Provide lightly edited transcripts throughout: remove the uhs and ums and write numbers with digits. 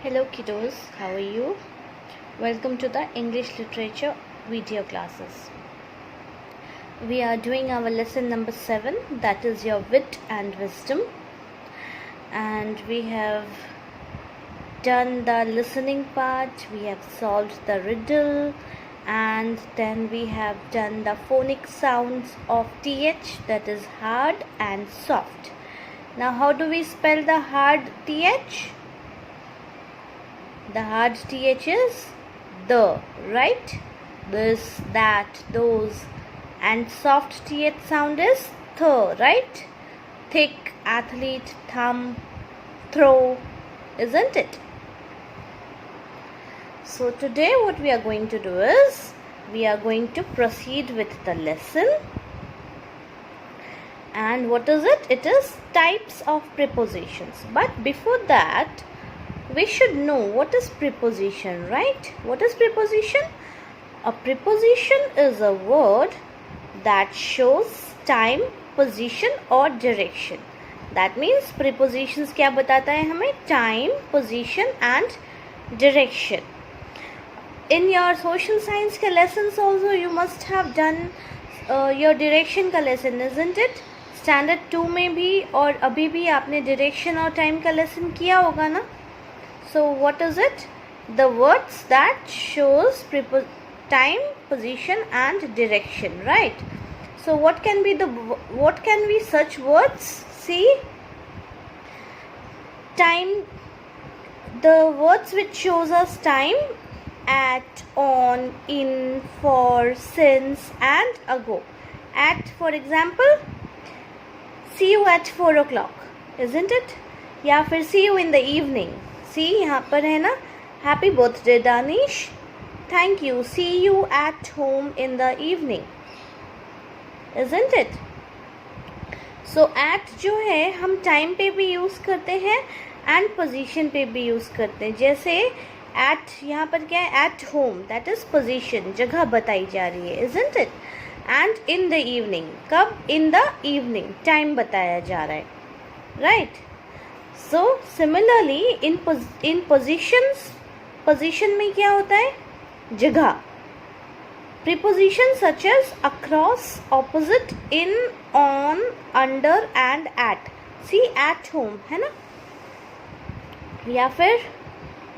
Hello kiddos, how are you? Welcome to the English literature video classes. We are doing our lesson number 7, that is your wit and wisdom. And we have done the listening part, we have solved the riddle, and then we have done the phonic sounds of th, that is hard and soft. Now how do we spell the hard th? The hard th is the, right? This, that, those. And soft th sound is th, right? Thick, athlete, thumb, throw, isn't it? So today what we are going to do is, we are going to proceed with the lesson. And what is it? It is types of prepositions. But before that, we should know what is preposition, right? What is preposition? A preposition is a word that shows time, position or direction. That means prepositions क्या बताता है हमें? Time, position and direction. In your social science के lessons also you must have done your direction का lesson, isn't it? Standard 2 में भी और अभी भी आपने direction और time का lesson किया होगा ना? So what is it? The words that shows time, position and direction, right? So what can be such words? See, time, the words which shows us time: at, on, in, for, since and ago. At, for example, see you at 4 o'clock, isn't it? या फिर see you in the evening. सी यहाँ पर है ना, happy birthday Danish, thank you, see you at home in the evening, isn't it? So at जो है हम time पे भी यूज़ करते हैं एंड पोजीशन पे भी यूज़ करते हैं. जैसे एट यहाँ पर क्या है? At home, that is position, जगह बताई जा रही है, isn't it? And in the evening, कब? इन द इवनिंग, टाइम बताया जा रहा है, right? So similarly in positions, position में क्या होता है? जगह. Prepositions such as across, opposite, in, on, under and at. See, at home है ना? या फिर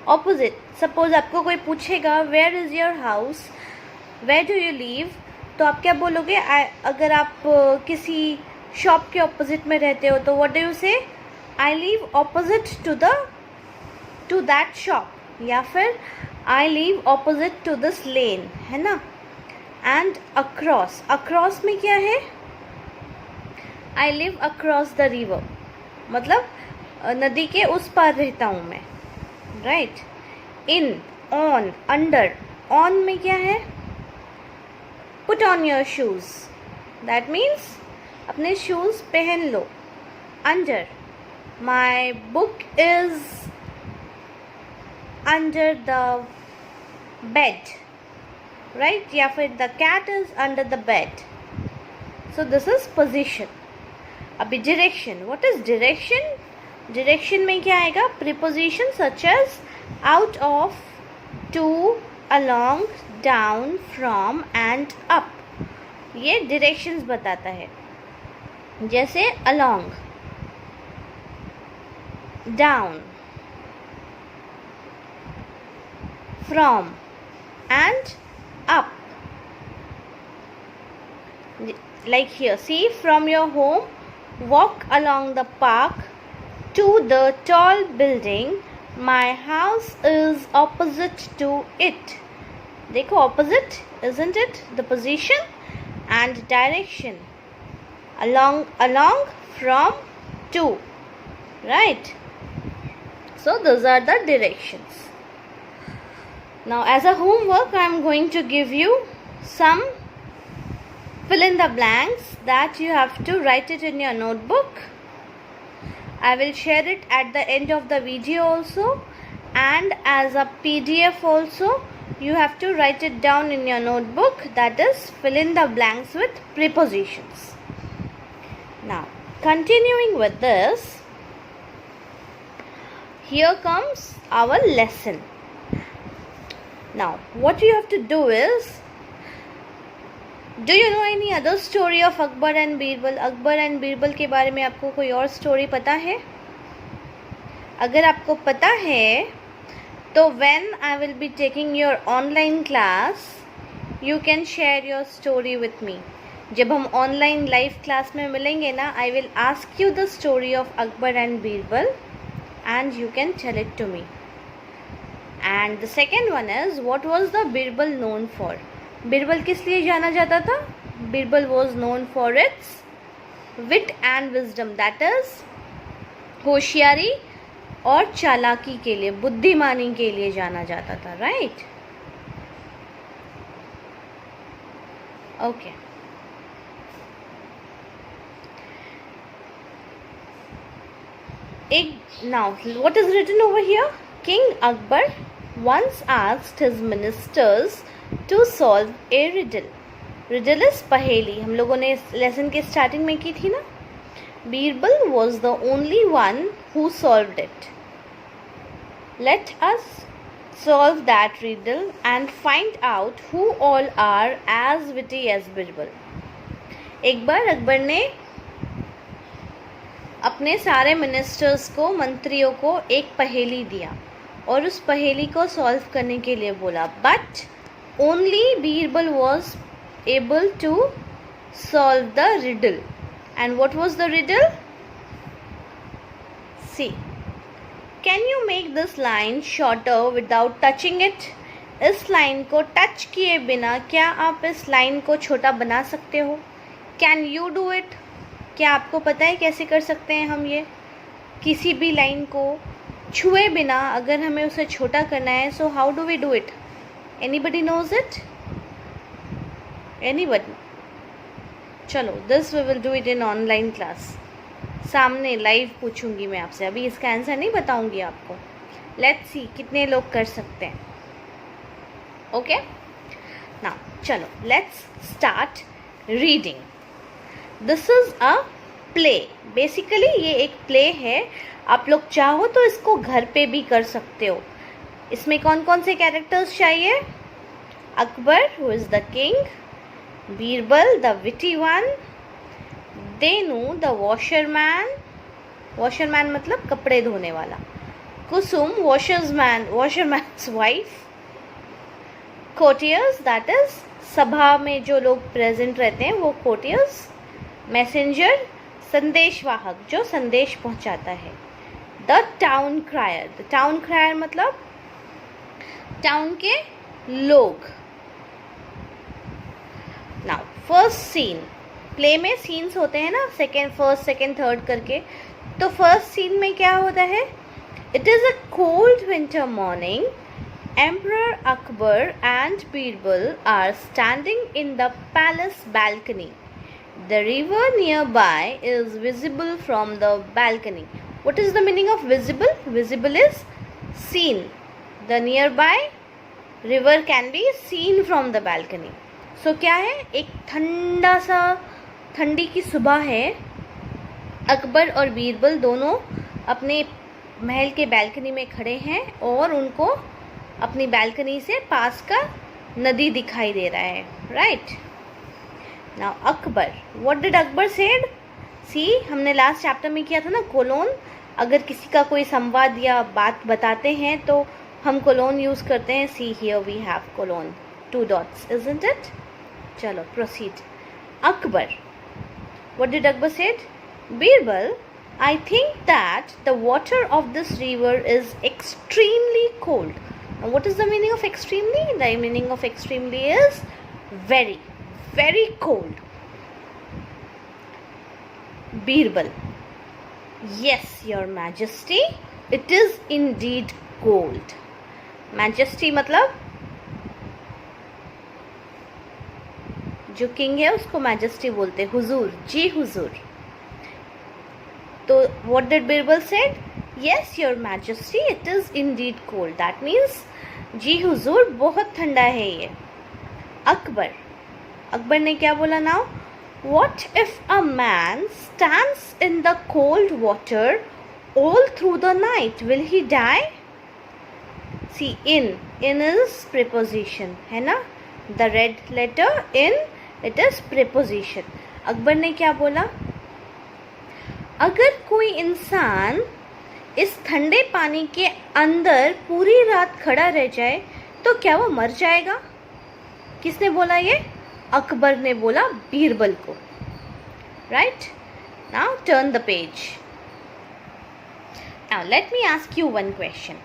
opposite. Suppose आपको कोई पूछेगा where is your house, where do you live, तो आप क्या बोलोगे? अगर आप किसी शॉप के ऑपोजिट में रहते हो तो what do you say? I live opposite to that shop. या फिर I live opposite to this lane, है ना? And across, across में क्या है? I live across the river, मतलब नदी के उस पार रहता हूँ मैं, right? In, on, under, on में क्या है? Put on your shoes, that means अपने shoes पहन लो. Under, my book is under the bed, right? या फिर the cat is under the bed. So this is position. अभी direction, what is direction? Direction में क्या आएगा? Preposition such as out of, to, along, down, from and up. ये directions बताता है. जैसे along, down, from and up. Like here, see, from your home, walk along the park to the tall building. My house is opposite to it. देखो, opposite, isn't it? The position and direction. Along, from, to, right? So those are the directions. Now as a homework, I am going to give you some fill in the blanks that you have to write it in your notebook. I will share it at the end of the video also, and as a PDF also. You have to write it down in your notebook, that is fill in the blanks with prepositions. Now continuing with this, here comes our lesson. Now what you have to do is, do you know any other story of Akbar and Birbal? Akbar and Birbal के बारे में आपको कोई और story पता है? अगर आपको पता है तो when I will be taking your online class, you can share your story with me. जब हम ऑनलाइन लाइव क्लास में मिलेंगे ना, I will ask you the story of Akbar and Birbal and you can tell it to me. And the second one is, what was the Birbal known for? Birbal किस लिए जाना जाता था? Birbal was known for its wit and wisdom, that is होशियारी और चालाकी के लिए, बुद्धिमानी के लिए जाना जाता था, right? Okay, now what is written over here? King Akbar once asked his ministers to solve a riddle. Riddle is पहेली, हम लोगों ने इस लेसन के स्टार्टिंग में की थी ना. Birbal was the only one who solved it. Let us solve that riddle and find out who all are as witty as Birbal. एक बार अकबर ने अपने सारे मिनिस्टर्स को, मंत्रियों को एक पहेली दिया और उस पहेली को सॉल्व करने के लिए बोला. But only Birbal was able to solve the riddle. And what was the riddle? See, can you make this line shorter without touching it? इस लाइन को टच किए बिना क्या आप इस लाइन को छोटा बना सकते हो? Can you do it? क्या आपको पता है कैसे कर सकते हैं हम ये? किसी भी लाइन को छुए बिना अगर हमें उसे छोटा करना है, so how do we do it? Anybody knows it? Anybody? चलो, this we will do it in online class. सामने लाइव पूछूंगी मैं आपसे, अभी इसका आंसर नहीं बताऊंगी आपको. Let's see कितने लोग कर सकते हैं. Okay? Now, चलो, let's start reading. This is a play. Basically ये एक play है. आप लोग चाहो तो इसको घर पे भी कर सकते हो. इसमें कौन कौन से कैरेक्टर्स चाहिए? Akbar, who is the king, Birbal the witty one, देनू the washerman मतलब कपड़े धोने वाला, कुसुम वॉशरमैन्स वाइफ, कोटियर्स दैट इज सभा में जो लोग प्रेजेंट रहते हैं वो कोटियर्स, मैसेंजर संदेशवाहक जो संदेश पहुंचाता है, द टाउन क्रायर मतलब टाउन के लोग. नाउ फर्स्ट सीन, प्ले में सीन्स होते हैं ना, फर्स्ट सेकेंड थर्ड करके. तो फर्स्ट सीन में क्या होता है? It is a cold winter morning. Emperor Akbar and Birbal are standing in the palace balcony. The river nearby is visible from the balcony. What is the meaning of visible? Visible is seen. The nearby river can be seen from the balcony. So क्या है? एक ठंडी की सुबह है. अकबर और बीरबल दोनों अपने महल के बालकनी में खड़े हैं और उनको अपनी बालकनी से पास का नदी दिखाई दे रहा है, right? Now Akbar, what did Akbar said? See, हमने लास्ट चैप्टर में किया था ना कोलोन. अगर किसी का कोई संवाद या बात बताते हैं तो हम कोलोन यूज़ करते हैं. See here we have colon, 2 dots, isn't it? चलो proceed. Akbar, what did Akbar said? Birbal, I think that the water of this river is extremely cold. Now, what is the meaning of extremely? The meaning of extremely is very, very cold. Birbal, yes, your majesty, it is indeed cold. Majesty मतलब जो king है उसको majesty बोलते हैं, हुजूर, जी हुजूर. तो what did Birbal said? Yes, your majesty, it is indeed cold. That means जी हुजूर बहुत ठंडा है ये. अकबर ने क्या बोला now? What if a man stands in the cold water all through the night, will he die? See, in is preposition, है ना? The red letter in, it is preposition. Akbar ने क्या बोला? अगर कोई इंसान इस ठंडे पानी के अंदर पूरी रात खड़ा रह जाए तो क्या वो मर जाएगा? किसने बोला ये? अकबर ने बोला बीरबल को. Right? Now turn the page. Now let me ask you one question.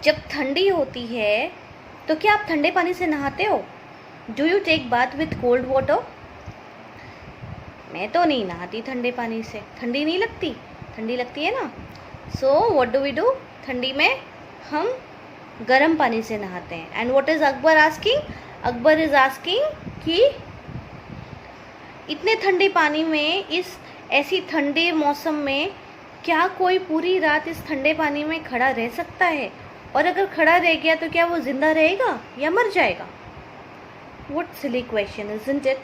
जब ठंडी होती है तो क्या आप ठंडे पानी से नहाते हो? Do you take bath with cold water? मैं तो नहीं नहाती ठंडे पानी से. ठंडी नहीं लगती? ठंडी लगती है ना. So what do we do? ठंडी में हम गर्म पानी से नहाते हैं. And what is Akbar asking? Akbar is asking कि इतने ठंडे पानी में, इस ऐसी ठंडे मौसम में क्या कोई पूरी रात इस ठंडे पानी में खड़ा रह सकता है? और अगर खड़ा रह गया तो क्या वो जिंदा रहेगा या मर जाएगा? What silly question, isn't it?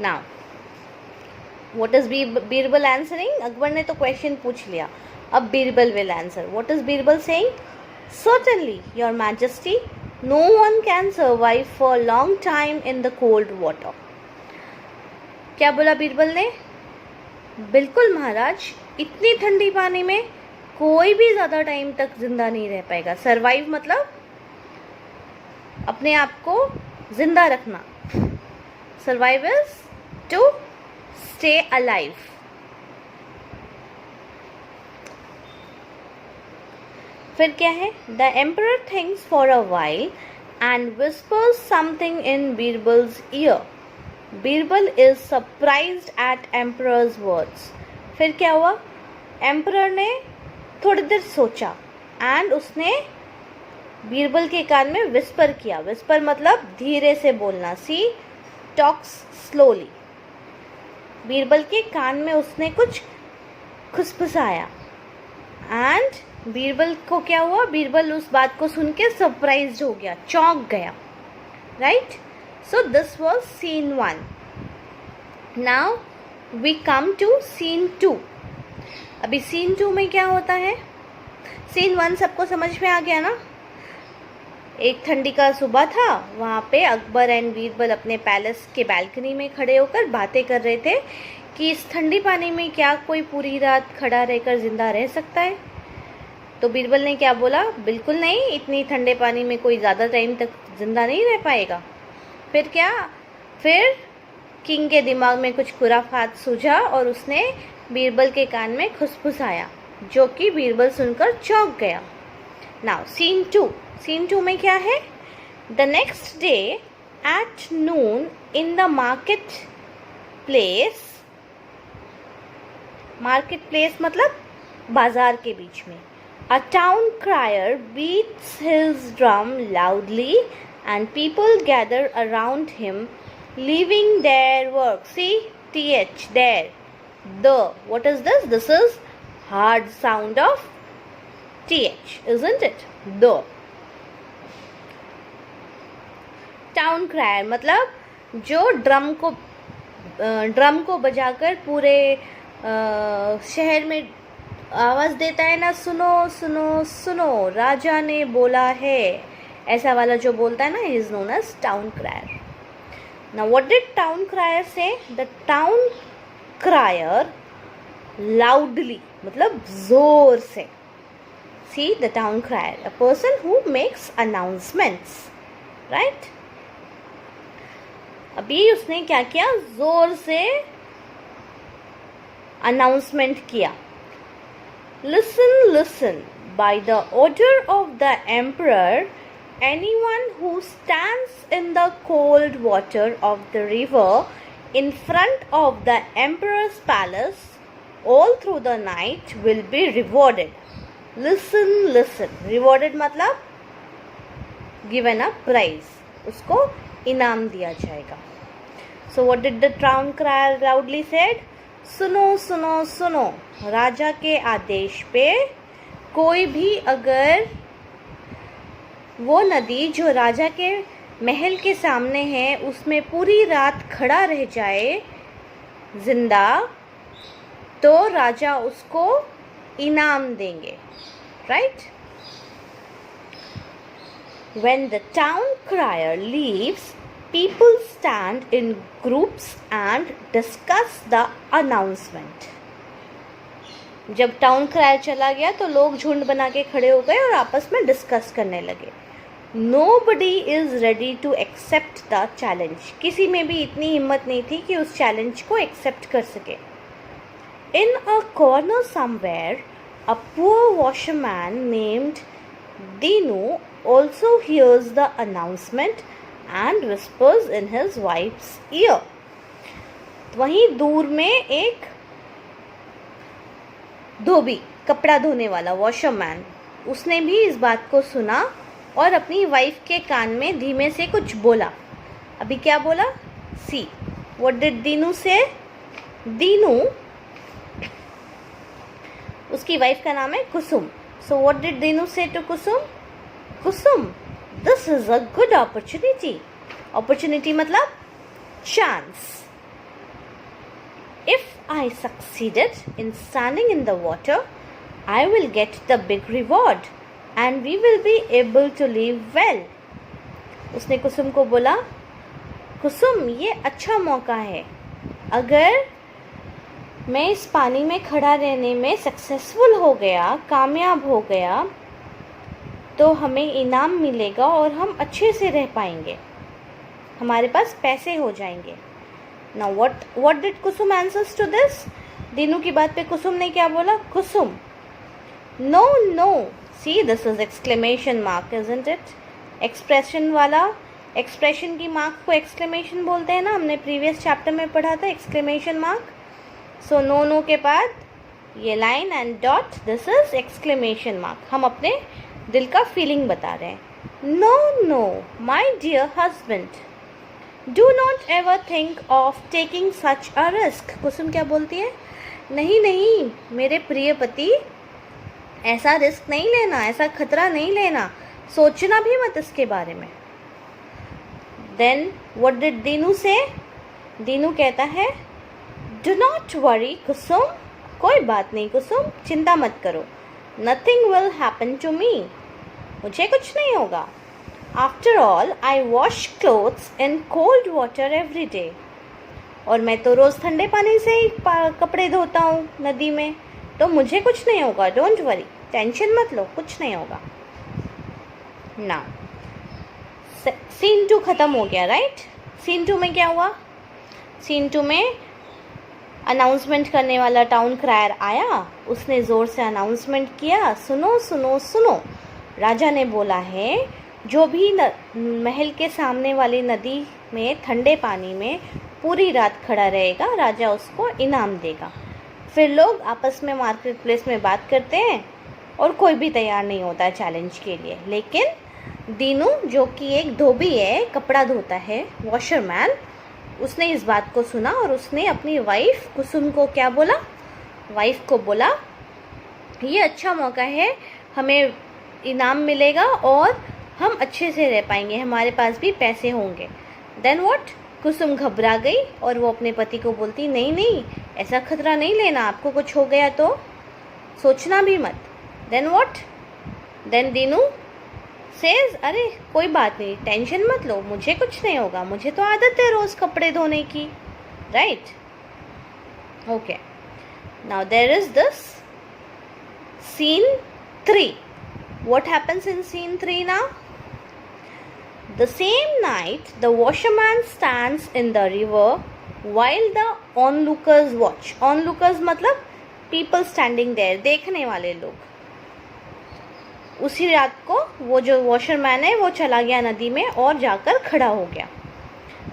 Now, what is Birbal answering? Akbar ने तो क्वेश्चन पूछ लिया. अब Birbal will answer. What is Birbal saying? Certainly, your majesty, no one can survive for a long time in the cold water. क्या बोला बीरबल ने? बिल्कुल महाराज, इतनी ठंडी पानी में कोई भी ज़्यादा टाइम तक जिंदा नहीं रह पाएगा. सर्वाइव मतलब अपने आप को जिंदा रखना. Survive is to stay alive. फिर क्या है? The emperor thinks for a while and whispers something in Birbal's ear. Birbal is surprised at emperor's words. फिर क्या हुआ? एम्परर ने थोड़ी देर सोचा एंड उसने बीरबल के कान में विस्पर किया. विस्पर मतलब धीरे से बोलना. सी टॉक्स स्लोली. बीरबल के कान में उसने कुछ खुसफुसाया एंड बीरबल को क्या हुआ? बीरबल उस बात को सुन के सरप्राइज्ड हो गया, चौंक गया. Right? So this was scene 1. Now we come to scene 2. अभी सीन 2 में क्या होता है? सीन 1 सबको समझ में आ गया ना? एक ठंडी का सुबह था. वहाँ पे अकबर एंड बीरबल अपने पैलेस के बालकनी में खड़े होकर बातें कर रहे थे कि इस ठंडी पानी में क्या कोई पूरी रात खड़ा रहकर जिंदा रह सकता है? तो बीरबल ने क्या बोला? बिल्कुल नहीं, इतनी ठंडे पानी में कोई ज़्यादा टाइम तक जिंदा नहीं रह पाएगा. फिर क्या? फिर किंग के दिमाग में कुछ खुराफात सूझा और उसने बीरबल के कान में खुसफुसाया, जो कि बीरबल सुनकर चौंक गया. Now scene 2. सीन 2 में क्या है? The next day at noon in the market place. Market place मतलब बाजार के बीच में. A town crier beats his drum loudly and people gather around him leaving their work. See th there. The. What is this? This is hard sound of th, isn't it? The. Town crier मतलब जो drum को बजाकर पूरे शहर में आवाज़ देता है ना, सुनो सुनो सुनो राजा ने बोला है, ऐसा वाला जो बोलता है ना, is known as town crier. Now what did town crier say? The town crier loudly मतलब जोर से. See the town crier, a person who makes announcements. Right? अभी उसने क्या किया? जोर से अनाउंसमेंट किया. Listen listen, by the order of the emperor, anyone who stands in the cold water of the river in front of the emperor's palace all through the night will be rewarded. Listen listen, rewarded मतलब given a prize, उसको इनाम दिया जाएगा. So what did the town crier loudly said? सुनो सुनो सुनो, राजा के आदेश पे कोई भी अगर वो नदी जो राजा के महल के सामने है उसमें पूरी रात खड़ा रह जाए जिंदा, तो राजा उसको इनाम देंगे, right? When the town crier leaves, people stand in groups and discuss the announcement. जब टाउन क्रायर चला गया तो लोग झुंड बना के खड़े हो गए और आपस में डिस्कस करने लगे. Nobody is ready to accept the challenge. किसी में भी इतनी हिम्मत नहीं थी कि उस चैलेंज को एक्सेप्ट कर सके. In a corner somewhere, a poor washerman named Dinu also hears the announcement and whispers in his wife's ear. वहीं दूर में एक धोबी, कपड़ा धोने वाला, वॉशरमैन, उसने भी इस बात को सुना और अपनी वाइफ के कान में धीमे से कुछ बोला. अभी क्या बोला? सी, व्हाट डिड दीनू से? दीनू, उसकी वाइफ का नाम है Kusum. So what did Dinu say to Kusum? Kusum, this is a good opportunity. Opportunity मतलब chance. If I succeeded in standing in the water, I will get the big reward and we will be able to live well. उसने कुसुम को बोला, कुसुम, ये अच्छा मौका है. अगर मैं इस पानी में खड़ा रहने में सक्सेसफुल हो गया, कामयाब हो गया, तो हमें इनाम मिलेगा और हम अच्छे से रह पाएंगे, हमारे पास पैसे हो जाएंगे. Now what did Kusum answers to this? Dinu की बात पे कुसुम ने क्या बोला? कुसुम, no, no. See, this is exclamation mark, isn't it? Expression वाला, एक्सप्रेशन की मार्क को एक्सक्लेमेशन बोलते हैं ना, हमने प्रीवियस चैप्टर में पढ़ा था एक्सक्लेमेशन मार्क. सो नो के बाद ये लाइन एंड डॉट, दिस इज एक्सक्लेमेशन मार्क. हम अपने दिल का फीलिंग बता रहे हैं. No, my dear husband, do not ever think of taking such a risk. Kusum क्या बोलती है? नहीं, मेरे प्रिय पति, ऐसा रिस्क नहीं लेना, ऐसा खतरा नहीं लेना, सोचना भी मत इसके बारे में. देन व्हाट डिड दीनू से? दीनू कहता है, डू नॉट वरी कुसुम, कोई बात नहीं कुसुम, चिंता मत करो. Nothing will happen to me, मुझे कुछ नहीं होगा. After all I wash clothes in cold water every day. और मैं तो रोज़ ठंडे पानी से ही कपड़े धोता हूँ नदी में, तो मुझे कुछ नहीं होगा. डोंट वरी, टेंशन मत लो, कुछ नहीं होगा. ना सीन 2 ख़त्म हो गया, राइट? सीन 2 में क्या हुआ? सीन 2 में अनाउंसमेंट करने वाला टाउन क्रायर आया, उसने ज़ोर से अनाउंसमेंट किया, सुनो सुनो सुनो, राजा ने बोला है जो भी महल के सामने वाली नदी में ठंडे पानी में पूरी रात खड़ा रहेगा, राजा उसको इनाम देगा. फिर लोग आपस में मार्केट प्लेस में बात करते हैं और कोई भी तैयार नहीं होता चैलेंज के लिए. लेकिन दीनू, जो कि एक धोबी है, कपड़ा धोता है, वॉशरमैन, उसने इस बात को सुना और उसने अपनी वाइफ कुसुम को क्या बोला? वाइफ को बोला, ये अच्छा मौका है, हमें इनाम मिलेगा और हम अच्छे से रह पाएंगे, हमारे पास भी पैसे होंगे. Then what? कुसुम घबरा गई और वो अपने पति को बोलती, नहीं, ऐसा खतरा नहीं लेना, आपको कुछ हो गया तो सोचना भी मत. Then what? Then Dinu says, अरे कोई बात नहीं, टेंशन मत लो, मुझे कुछ नहीं होगा, मुझे तो आदत है रोज़ कपड़े धोने की, right? Okay, now there is this scene 3. What happens in scene 3 now? The same night, the washerman stands in the river while the onlookers watch. Onlookers मतलब people standing there, देखने वाले लोग. उसी रात को वो जो वॉशरमैन है वो चला गया नदी में और जाकर खड़ा हो गया.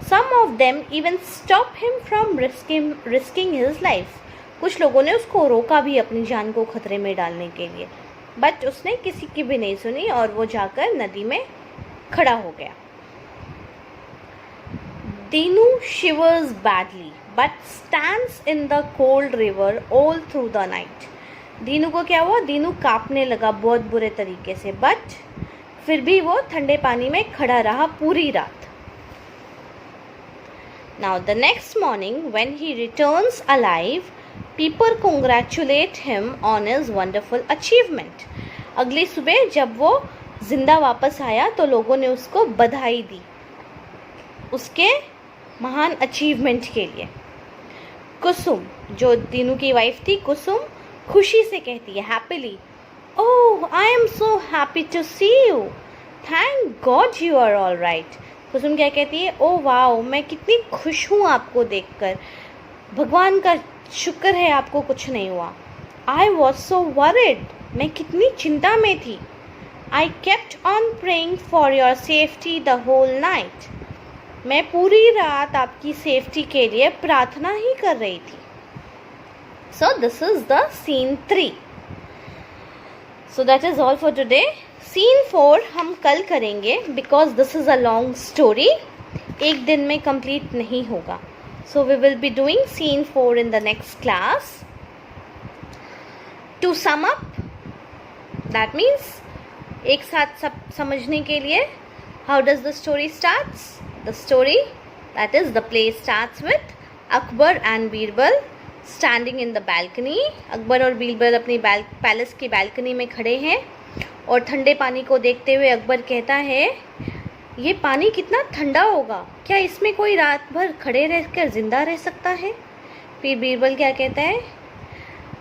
Some of them even stop him from risking his life. कुछ लोगों ने उसको रोका भी अपनी जान को खतरे में डालने के लिए, बट उसने किसी की भी नहीं सुनी और वो जाकर नदी में खड़ा हो गया. Dinu shivers badly but stands in the cold river all through the night. Dinu को क्या हुआ? दीनू कांपने लगा बहुत बुरे तरीके से, बट फिर भी वो ठंडे पानी में खड़ा रहा पूरी रात. Now the next morning when he returns alive People congratulate him on his wonderful achievement. अगली सुबह जब वो जिंदा वापस आया तो लोगों ने उसको बधाई दी उसके महान अचीवमेंट के लिए। कुसुम, जो दीनू की वाइफ थी, कुसुम खुशी से कहती है happily, oh I am so happy to see you, thank God you are all right. Kusum क्या कहती है, ओह वाओ, मैं कितनी खुश हूँ आपको देखकर, भगवान का शुक्र है आपको कुछ नहीं हुआ। आई वॉज सो वरिड, मैं कितनी चिंता में थी। I kept on praying for your safety the whole night, मैं पूरी रात आपकी सेफ्टी के लिए प्रार्थना ही कर रही थी। So this is the scene 3। So that is all for today. Scene 4 हम कल करेंगे because this is a long story, एक दिन में कंप्लीट नहीं होगा। So we will be doing scene 4 in the next class. To sum up, that means एक साथ सब समझने के लिए, how does the story starts? The story, that is the play, starts with Akbar and Birbal standing in the balcony. Akbar और बीरबल अपनी palace की balcony में खड़े हैं और ठंडे पानी को देखते हुए अकबर कहता है, ये पानी कितना ठंडा होगा, क्या इसमें कोई रात भर खड़े रहकर जिंदा रह सकता है? फिर बीरबल क्या कहता है,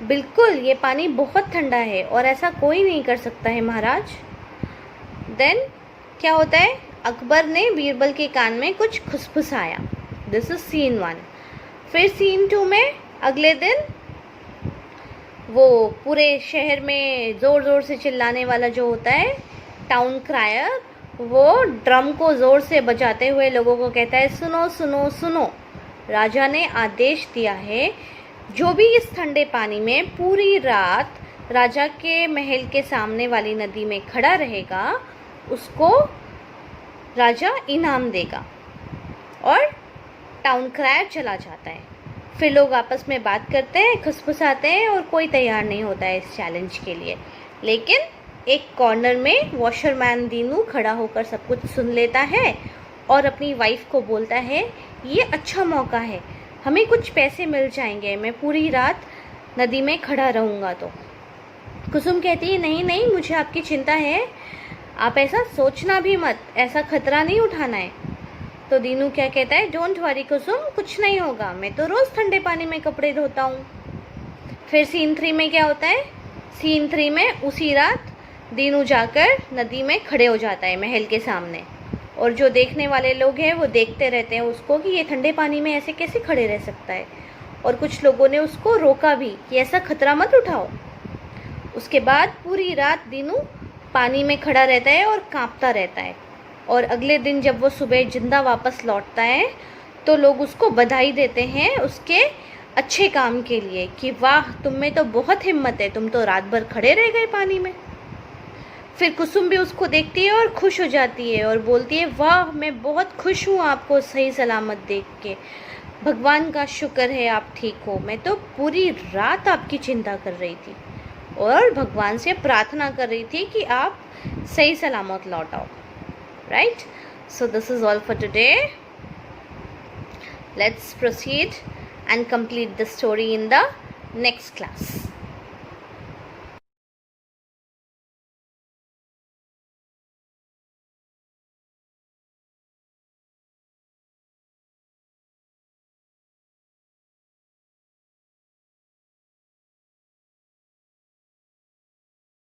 बिल्कुल ये पानी बहुत ठंडा है और ऐसा कोई नहीं कर सकता है महाराज। देन क्या होता है, अकबर ने बीरबल के कान में कुछ खुसफुसाया। This is seen 1। फिर सीन 2 में अगले दिन वो पूरे शहर में ज़ोर ज़ोर से चिल्लाने वाला जो होता है टाउन क्रायर, वो ड्रम को ज़ोर से बजाते हुए लोगों को कहता है, सुनो सुनो सुनो, राजा ने आदेश दिया है जो भी इस ठंडे पानी में पूरी रात राजा के महल के सामने वाली नदी में खड़ा रहेगा उसको राजा इनाम देगा। और टाउन क्रायर चला जाता है। फिर लोग आपस में बात करते हैं, खुसफुसाते हैं और कोई तैयार नहीं होता है इस चैलेंज के लिए। लेकिन एक कॉर्नर में वॉशरमैन दीनू खड़ा होकर सब कुछ सुन लेता है और अपनी वाइफ को बोलता है, ये अच्छा मौका है, हमें कुछ पैसे मिल जाएंगे, मैं पूरी रात नदी में खड़ा रहूँगा। तो कुसुम कहती है, नहीं नहीं, मुझे आपकी चिंता है, आप ऐसा सोचना भी मत, ऐसा खतरा नहीं उठाना है। तो दीनू क्या कहता है, डोंट वरी कुसुम, कुछ नहीं होगा, मैं तो रोज़ ठंडे पानी में कपड़े धोता हूँ। फिर सीन 3 में क्या होता है, सीन 3 में उसी रात दीनू जाकर नदी में खड़े हो जाता है महल के सामने, और जो देखने वाले लोग हैं वो देखते रहते हैं उसको कि ये ठंडे पानी में ऐसे कैसे खड़े रह सकता है, और कुछ लोगों ने उसको रोका भी कि ऐसा खतरा मत उठाओ। उसके बाद पूरी रात दीनू पानी में खड़ा रहता है और कांपता रहता है, और अगले दिन जब वो सुबह जिंदा वापस लौटता है तो लोग उसको बधाई देते हैं उसके अच्छे काम के लिए कि वाह, तुम में तो बहुत हिम्मत है, तुम तो रात भर खड़े रह गए पानी में। फिर कुसुम भी उसको देखती है और खुश हो जाती है और बोलती है, वाह, मैं बहुत खुश हूँ आपको सही सलामत देख के, भगवान का शुक्र है आप ठीक हो, मैं तो पूरी रात आपकी चिंता कर रही थी और भगवान से प्रार्थना कर रही थी कि आप सही सलामत लौट आओ। Right? So this is all for today. Let's proceed and complete the story in the next class.